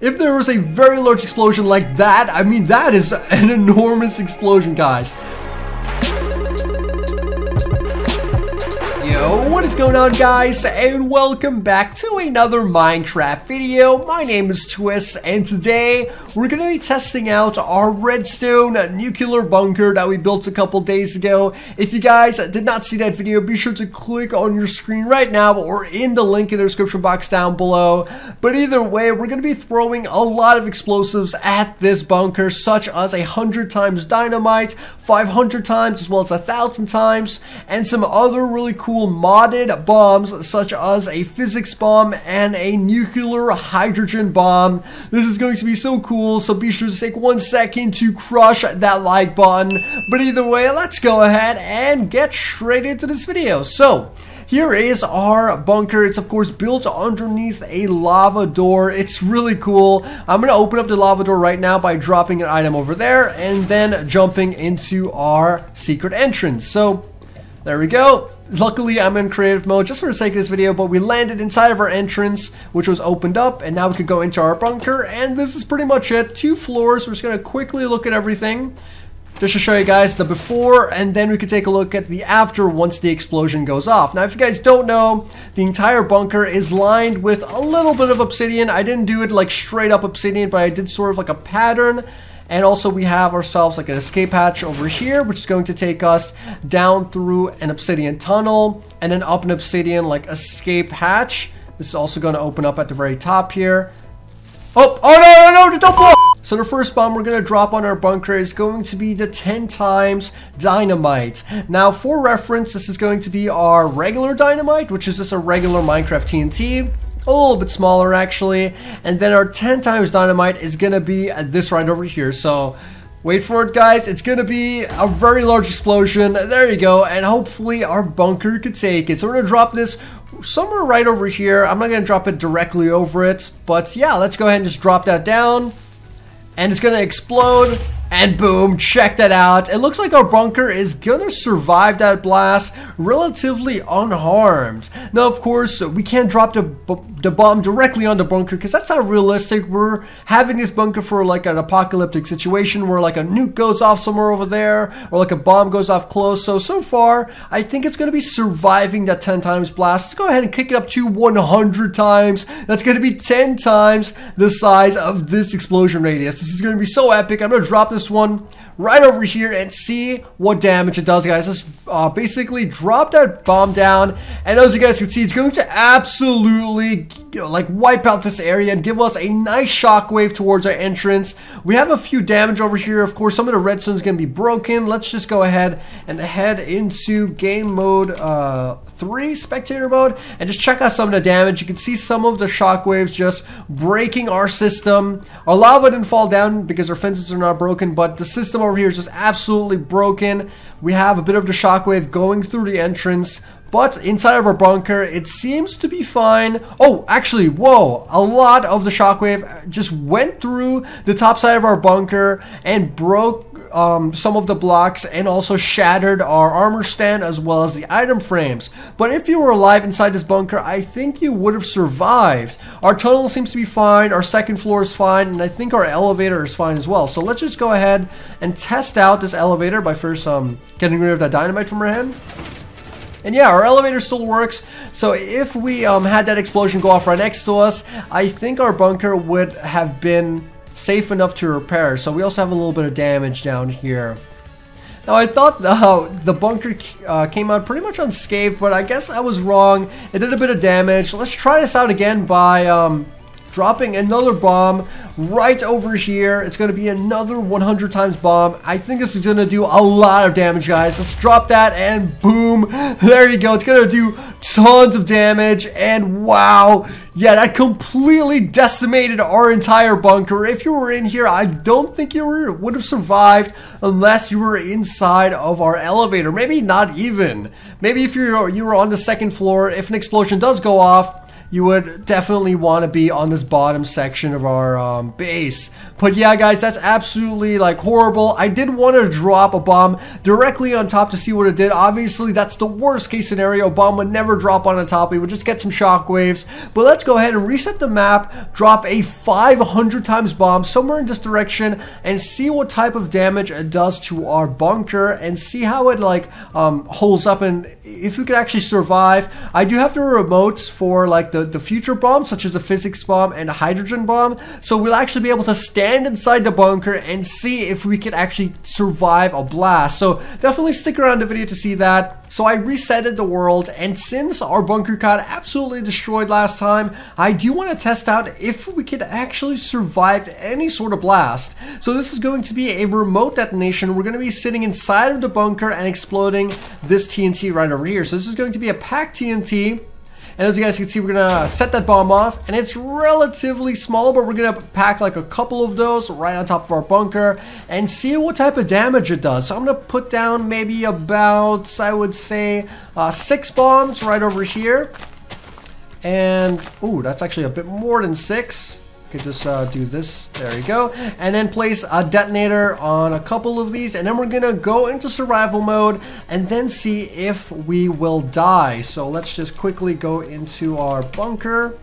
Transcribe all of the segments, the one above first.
if there was a very large explosion like that, I mean, that is an enormous explosion, guys. Yo, what is going on, guys, and welcome back to another Minecraft video. My name is Twiistz, and today we're going to be testing out our redstone nuclear bunker that we built a couple days ago. If you guys did not see that video, be sure to click on your screen right now or in the link in the description box down below. But either way, we're going to be throwing a lot of explosives at this bunker, such as 100 times dynamite, 500 times, as well as 1,000 times, and some other really cool modded bombs such as a physics bomb and a nuclear hydrogen bomb. This is going to be so cool, so be sure to take 1 second to crush that like button. But either way, let's go ahead and get straight into this video. So here is our bunker. It's of course built underneath a lava door. It's really cool. I'm going to open up the lava door right now by dropping an item over there and then jumping into our secret entrance. So there we go. Luckily, I'm in creative mode just for the sake of this video, but we landed inside of our entrance, which was opened up, and now we could go into our bunker, and this is pretty much it. 2 floors. We're just going to quickly look at everything just to show you guys the before, and then we can take a look at the after once the explosion goes off. Now, if you guys don't know, the entire bunker is lined with a little bit of obsidian. I didn't do it like straight up obsidian, but I did sort of like a pattern. And also we have ourselves like an escape hatch over here, which is going to take us down through an obsidian tunnel and then up an obsidian like escape hatch. This is also going to open up at the very top here. Oh no, don't blow! So the first bomb we're going to drop on our bunker is going to be the 10 times dynamite. Now for reference, this is going to be our regular dynamite, which is just a regular Minecraft TNT. A little bit smaller actually, and then our 10 times dynamite is gonna be this right over here. So wait for it, guys. It's gonna be a very large explosion. There you go, and hopefully our bunker could take it. So we're gonna drop this somewhere right over here. I'm not gonna drop it directly over it, but yeah, let's go ahead and just drop that down, and it's gonna explode. And boom, check that out. It looks like our bunker is gonna survive that blast relatively unharmed. Now, of course, we can't drop the bomb directly on the bunker because that's not realistic. We're having this bunker for like an apocalyptic situation where like a nuke goes off somewhere over there or like a bomb goes off close. So far, I think it's gonna be surviving that 10 times blast. Let's go ahead and kick it up to 100 times. That's gonna be 10 times the size of this explosion radius. This is gonna be so epic. I'm gonna drop this one right over here and see what damage it does, guys. Let's basically drop that bomb down, and as you guys can see, it's going to absolutely like wipe out this area and give us a nice shockwave towards our entrance. We have a few damage over here. Of course, some of the redstone is going to be broken. Let's just go ahead and head into game mode 3, spectator mode, and just check out some of the damage. You can see some of the shockwaves just breaking our system. Our lava didn't fall down because our fences are not broken, but the system over here is just absolutely broken. We have a bit of the shockwave going through the entrance, but inside of our bunker it seems to be fine. Oh, actually, whoa, a lot of the shockwave just went through the top side of our bunker and broke some of the blocks and also shattered our armor stand as well as the item frames. But if you were alive inside this bunker, I think you would have survived. Our tunnel seems to be fine, our second floor is fine, and I think our elevator is fine as well. So let's just go ahead and test out this elevator by first getting rid of that dynamite from our hand. And yeah, our elevator still works. So if we had that explosion go off right next to us, I think our bunker would have been safe enough to repair. So we also have a little bit of damage down here. Now I thought the bunker came out pretty much unscathed, but I guess I was wrong. It did a bit of damage. Let's try this out again by dropping another bomb right over here. It's going to be another 100 times bomb. I think this is going to do a lot of damage, guys. Let's drop that and boom. There you go. It's going to do tons of damage, and wow. Yeah, that completely decimated our entire bunker. If you were in here, I don't think you would have survived unless you were inside of our elevator. Maybe not even. Maybe if you were on the second floor, if an explosion does go off, you would definitely want to be on this bottom section of our base. But yeah, guys, that's absolutely like horrible. I did want to drop a bomb directly on top to see what it did. Obviously, that's the worst case scenario. A bomb would never drop on the top. We would just get some shockwaves. But let's go ahead and reset the map, drop a 500 times bomb somewhere in this direction, and see what type of damage it does to our bunker, and see how it like holds up, and if we could actually survive. I do have the remotes for like the future bombs, such as the physics bomb and the hydrogen bomb, so we'll actually be able to stand inside the bunker and see if we can actually survive a blast. So definitely stick around the video to see that. So I resetted the world, and since our bunker got absolutely destroyed last time, I do want to test out if we could actually survive any sort of blast. So this is going to be a remote detonation. We're going to be sitting inside of the bunker and exploding this TNT right over here. So this is going to be a packed TNT. And as you guys can see, we're gonna set that bomb off, and it's relatively small, but we're gonna pack like a couple of those right on top of our bunker and see what type of damage it does. So I'm gonna put down maybe about, I would say, 6 bombs right over here. And, ooh, that's actually a bit more than 6. Could just do this, there you go, and then place a detonator on a couple of these, and then we're gonna go into survival mode and then see if we will die. So let's just quickly go into our bunker.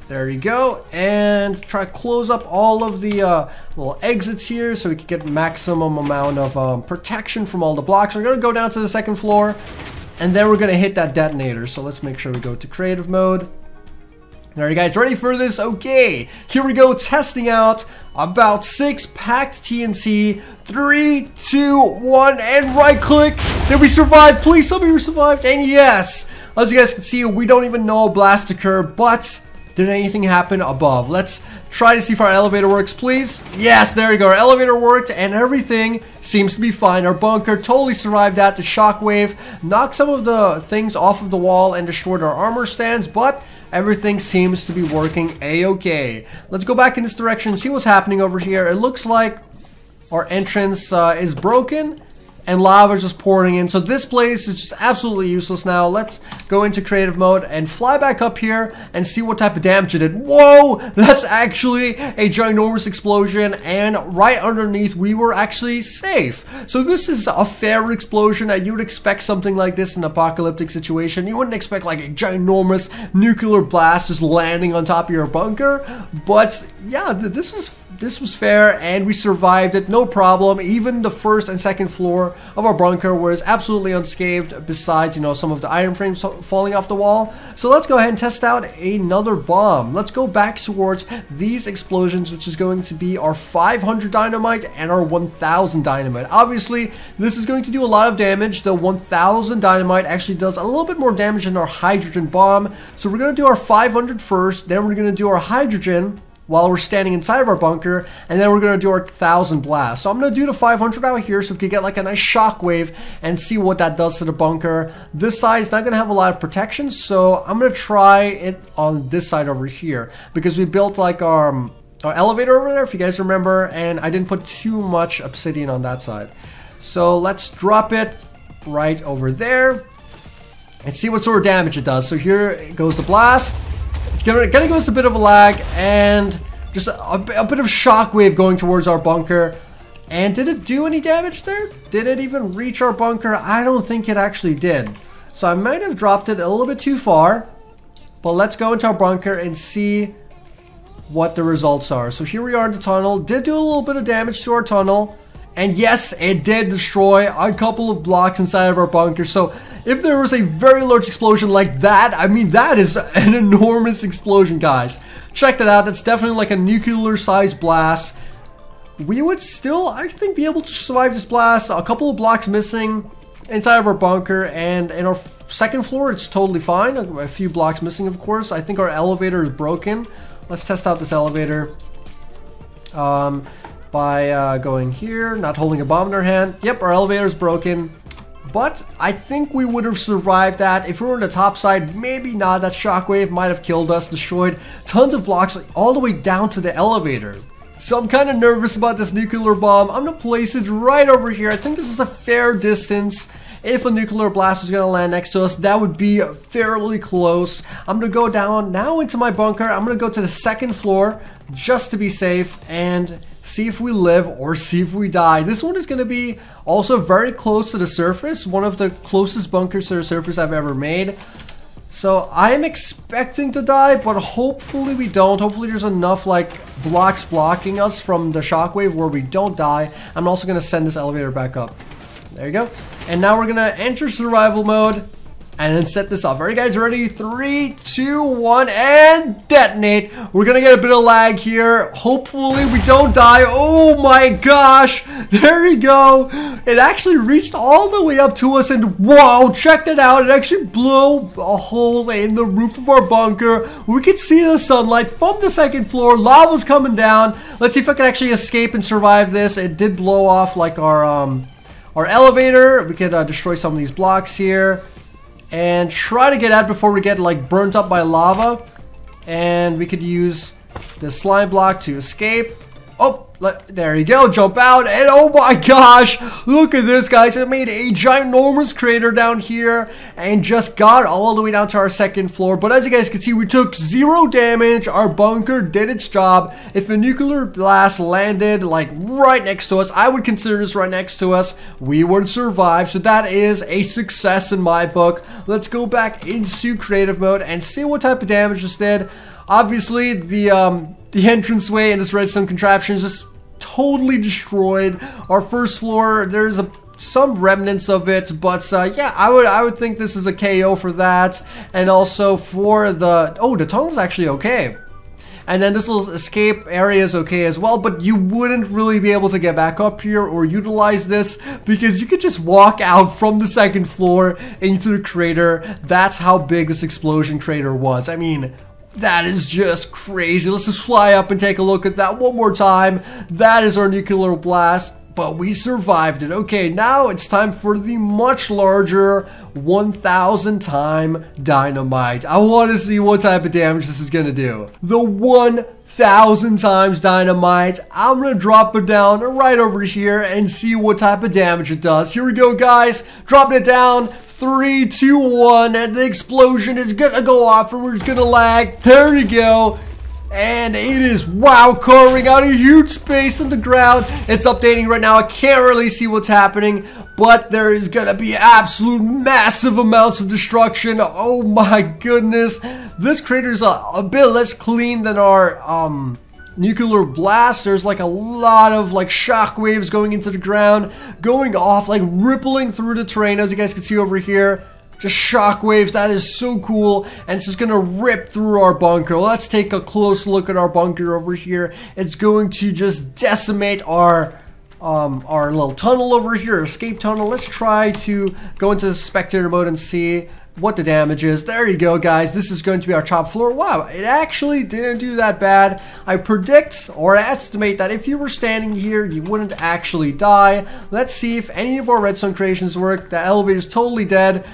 There you go, and try to close up all of the little exits here so we can get maximum amount of protection from all the blocks. We're gonna go down to the second floor, and then we're gonna hit that detonator. So let's make sure we go to creative mode. Are you guys ready for this? Okay, here we go, testing out about 6 packed TNT. 3, 2, 1, and right click. Did we survive? Please tell me we survived. And yes, as you guys can see, we don't even know a blast occurred, but did anything happen above? Let's try to see if our elevator works, please. Yes, there you go. Our elevator worked, and everything seems to be fine. Our bunker totally survived that. The shockwave knocked some of the things off of the wall and destroyed our armor stands, but everything seems to be working a-okay. Let's go back in this direction and see what's happening over here. It looks like our entrance is broken and lava is just pouring in. So this place is just absolutely useless now. Let's go into creative mode and fly back up here and see what type of damage it did. Whoa! That's actually a ginormous explosion, and right underneath we were actually safe. So this is a fair explosion. You would expect something like this in an apocalyptic situation. You wouldn't expect like a ginormous nuclear blast just landing on top of your bunker. But yeah, this was fair, and we survived it, no problem. Even the first and second floor of our bunker was absolutely unscathed, besides, you know, some of the iron frames falling off the wall. So let's go ahead and test out another bomb. Let's go back towards these explosions, which is going to be our 500 dynamite and our 1000 dynamite. Obviously, this is going to do a lot of damage. The 1000 dynamite actually does a little bit more damage than our hydrogen bomb. So we're going to do our 500 first, then we're going to do our hydrogen while we're standing inside of our bunker, and then we're going to do our 1000 blast. So I'm going to do the 500 out here so we can get like a nice shockwave and see what that does to the bunker. This side is not going to have a lot of protection, so I'm going to try it on this side over here, because we built like our elevator over there, if you guys remember, and I didn't put too much obsidian on that side. So let's drop it right over there and see what sort of damage it does. So here goes the blast. It's gonna give us a bit of a lag and just a bit of shockwave going towards our bunker. And did it do any damage there? Did it even reach our bunker? I don't think it actually did. So I might have dropped it a little bit too far. But let's go into our bunker and see what the results are. So here we are in the tunnel. Did do a little bit of damage to our tunnel. And yes, it did destroy a couple of blocks inside of our bunker. So if there was a very large explosion like that, I mean, that is an enormous explosion, guys. Check that out. That's definitely like a nuclear-sized blast. We would still, I think, be able to survive this blast. A couple of blocks missing inside of our bunker, and in our second floor, it's totally fine. A few blocks missing, of course. I think our elevator is broken. Let's test out this elevator. By going here, not holding a bomb in our hand. Yep, our elevator is broken. But I think we would have survived that. If we were on the top side, maybe not. That shockwave might have killed us, destroyed tons of blocks all the way down to the elevator. So I'm kind of nervous about this nuclear bomb. I'm going to place it right over here. I think this is a fair distance. if a nuclear blast is going to land next to us, that would be fairly close. I'm going to go down now into my bunker. I'm going to go to the second floor just to be safe and see if we live or see if we die. This one is going to be also very close to the surface, one of the closest bunkers to the surface I've ever made. So I'm expecting to die, but hopefully we don't. Hopefully there's enough like blocks blocking us from the shockwave where we don't die. I'm also going to send this elevator back up. There you go. And now we're going to enter survival mode and then set this up. Alright guys, ready? 3, 2, 1, and detonate. We're gonna get a bit of lag here. Hopefully we don't die. Oh my gosh. There we go. It actually reached all the way up to us, and whoa, check that out. It actually blew a hole in the roof of our bunker. We could see the sunlight from the second floor. Lava's coming down. Let's see if I can actually escape and survive this. It did blow off like our elevator. We could destroy some of these blocks here and try to get out before we get like burnt up by lava. And we could use the slime block to escape. Oh, there you go, jump out, and oh my gosh, look at this guys. It made a ginormous crater down here and just got all the way down to our second floor. But as you guys can see, we took 0 damage. Our bunker did its job. If a nuclear blast landed like right next to us, I would consider this right next to us, we would survive. So that is a success in my book. Let's go back into creative mode and see what type of damage this did. Obviously the entranceway in this redstone contraption is just totally destroyed. Our first floor, there's some remnants of it, but yeah, I would think this is a KO for that. And also for the tunnel's actually okay. And then this little escape area is okay as well, but you wouldn't really be able to get back up here or utilize this because you could just walk out from the second floor into the crater. That's how big this explosion crater was. I mean, that is just crazy. Let's just fly up and take a look at that one more time. That is our nuclear blast, but we survived it. Okay, now it's time for the much larger 1,000 time dynamite. I want to see what type of damage this is going to do. The 1,000 times dynamite. I'm going to drop it down right over here and see what type of damage it does. Here we go, guys. Dropping it down. 3, 2, 1, and the explosion is gonna go off and we're just gonna lag. There you go. And it is, wow, carving out a huge space in the ground. It's updating right now. I can't really see what's happening, but there is gonna be absolute massive amounts of destruction. Oh my goodness. This crater is a bit less clean than our nuclear blast. There's like a lot of like shock waves going into the ground, going off, like rippling through the terrain, as you guys can see over here. Just shock waves. That is so cool, and it's just gonna rip through our bunker. Let's take a close look at our bunker over here. It's going to just decimate our little tunnel over here, escape tunnel. Let's try to go into spectator mode and see what the damage is. There you go, guys. This is going to be our top floor. Wow, it actually didn't do that bad. I predict or estimate that if you were standing here, you wouldn't actually die. Let's see if any of our redstone creations work. The elevator is totally dead.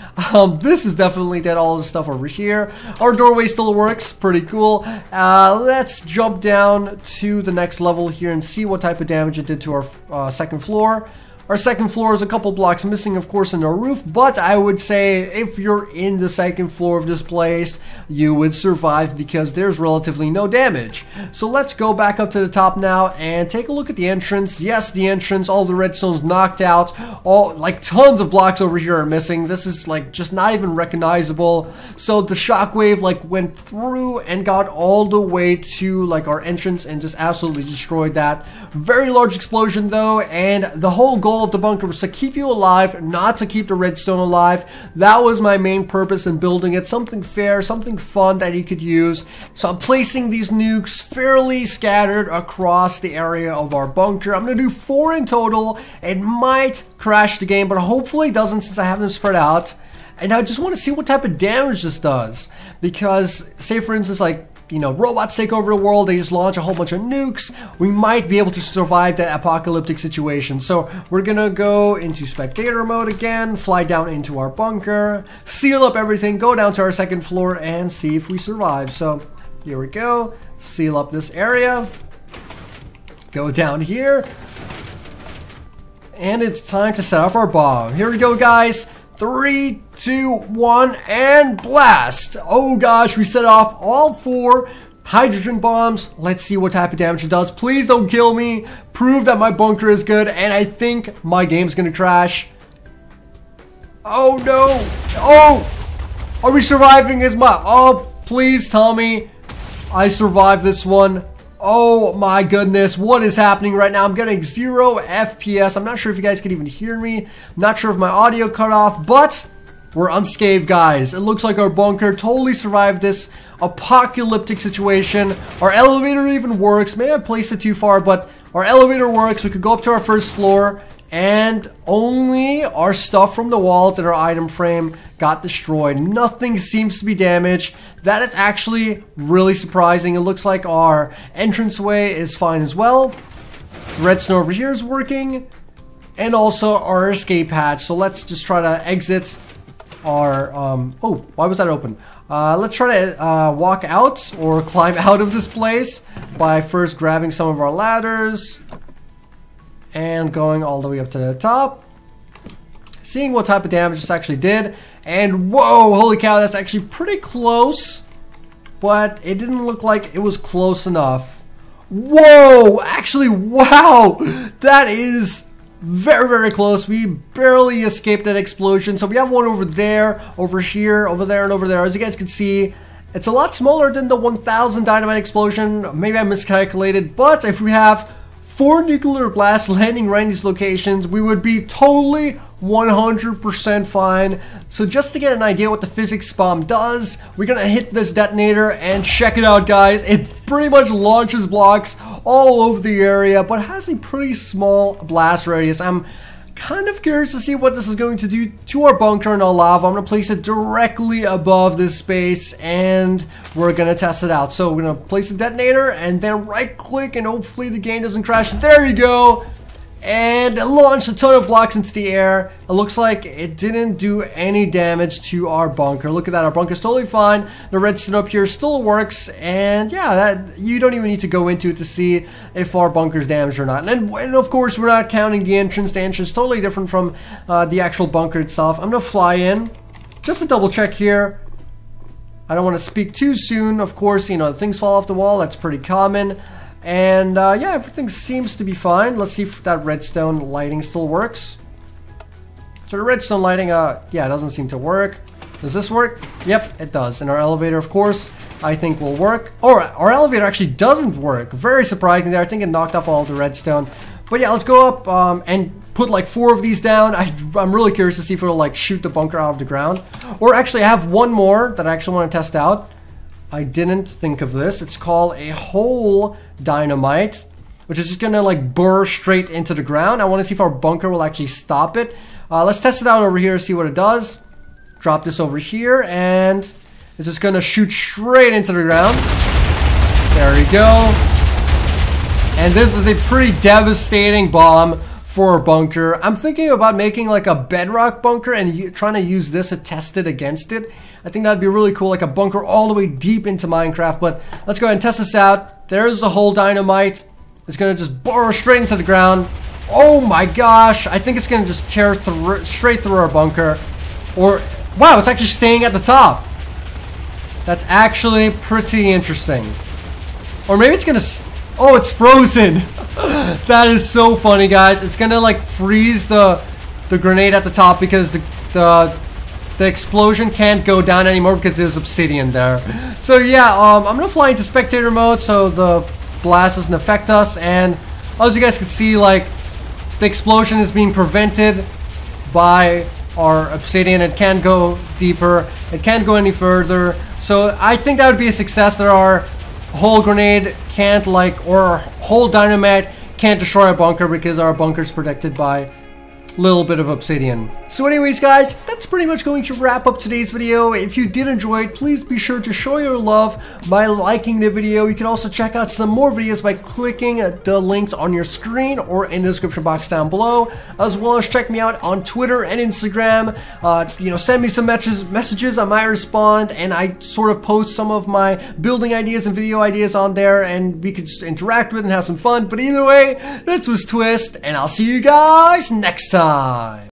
This is definitely dead. All this stuff over here. Our doorway still works. Pretty cool. Let's jump down to the next level here and see what type of damage it did to our second floor. Our second floor is a couple blocks missing, of course, in our roof, but I would say if you're in the second floor of this place, you would survive because there's relatively no damage. So let's go back up to the top now and take a look at the entrance. Yes, the entrance, all the redstone's knocked out. All, like, tons of blocks over here are missing. This is, like, just not even recognizable. So the shockwave, like, went through and got all the way to, like, our entrance and just absolutely destroyed that. Very large explosion, though, and the whole goal of the bunker was to keep you alive, not to keep the redstone alive. That was my main purpose in building it. Something fair, something fun that you could use. So I'm placing these nukes fairly scattered across the area of our bunker. I'm going to do 4 in total. It might crash the game, but hopefully it doesn't since I have them spread out. And I just want to see what type of damage this does. Because, say for instance, like, you know, robots take over the world, they just launch a whole bunch of nukes, we might be able to survive that apocalyptic situation. So we're gonna go into spectator mode again, fly down into our bunker, seal up everything, go down to our second floor and see if we survive. So here we go, seal up this area, go down here, and it's time to set off our bomb. Here we go, guys. 3, 2, 1, and blast. Oh gosh, we set off all 4 hydrogen bombs. Let's see what type of damage it does. Please don't kill me. Prove that my bunker is good, and I think my game's gonna crash. Oh no. Oh, are we surviving? Oh, please tell me I survived this one. Oh my goodness, what is happening right now? I'm getting 0 FPS. I'm not sure if you guys can even hear me. I'm not sure if my audio cut off, but we're unscathed, guys. It looks like our bunker totally survived this apocalyptic situation. Our elevator even works. Maybe I placed it too far, but our elevator works. We could go up to our first floor, and only our stuff from the walls and our item frame got destroyed. Nothing seems to be damaged. That is actually really surprising. It looks like our entranceway is fine as well. The redstone over here is working, and also our escape hatch. So let's just try to exit our oh, why was that open? Let's try to walk out or climb out of this place by first grabbing some of our ladders and going all the way up to the top, seeing what type of damage this actually did. And whoa, holy cow, that's actually pretty close, but it didn't look like it was close enough. Whoa, actually, wow, that is very, very close. We barely escaped that explosion. So we have one over there, over here, over there, and over there. As you guys can see, it's a lot smaller than the 1000 dynamite explosion. Maybe I miscalculated, but if we have 4 nuclear blasts landing right in these locations, we would be totally 100% fine. So just to get an idea what the physics bomb does, we're gonna hit this detonator and check it out, guys. It pretty much launches blocks all over the area, but has a pretty small blast radius. I'm kind of curious to see what this is going to do to our bunker and our lava. I'm gonna place it directly above this space, and we're gonna test it out. So we're gonna place the detonator and then right click, and hopefully the game doesn't crash. There you go. And it launched a ton of blocks into the air. It looks like it didn't do any damage to our bunker. Look at that, our bunker's totally fine. The redstone up here still works, and yeah, that you don't even need to go into it to see if our bunker's damaged or not. And of course, we're not counting the entrance. The entrance is totally different from the actual bunker itself. I'm gonna fly in just to double check here. I don't want to speak too soon. Of course, you know, things fall off the wall. That's pretty common. And yeah, everything seems to be fine. Let's see if that redstone lighting still works. So the redstone lighting, yeah, it doesn't seem to work. Does this work? Yep, it does. And our elevator, of course, I think will work. Or our elevator actually doesn't work. Very surprising there. I think it knocked off all the redstone. But yeah, let's go up and put like 4 of these down. I'm really curious to see if it'll like shoot the bunker out of the ground. Or actually, I have one more that I actually want to test out. I didn't think of this. It's called a hole dynamite, which is just gonna like burst straight into the ground. I want to see if our bunker will actually stop it. Let's test it out over here, see what it does. Drop this over here, and it's just gonna shoot straight into the ground. There we go. And this is a pretty devastating bomb for our bunker. I'm thinking about making like a bedrock bunker and trying to use this to test it against it. I think that'd be really cool, like a bunker all the way deep into Minecraft. But let's go ahead and test this out. There's the whole dynamite. It's gonna just burrow straight into the ground. Oh my gosh, I think it's gonna just tear straight through our bunker. Or, wow, it's actually staying at the top. That's actually pretty interesting. Or maybe it's gonna, oh, it's frozen. That is so funny, guys. It's gonna like freeze the grenade at the top because the explosion can't go down anymore because there's obsidian there. So yeah, I'm gonna fly into spectator mode so the blast doesn't affect us. And as you guys can see, like the explosion is being prevented by our obsidian. It can't go deeper. It can't go any further. So I think that would be a success. That our whole grenade can't like, or our whole dynamite can't destroy our bunker because our bunker is protected by little bit of obsidian. So anyways, guys, that's pretty much going to wrap up today's video. If you did enjoy it, please be sure to show your love by liking the video. You can also check out some more videos by clicking the links on your screen or in the description box down below, as well as check me out on Twitter and Instagram. You know, send me some messages. I might respond, and I sort of post some of my building ideas and video ideas on there, and we could just interact with and have some fun. But either way, this was Twiistz, and I'll see you guys next time.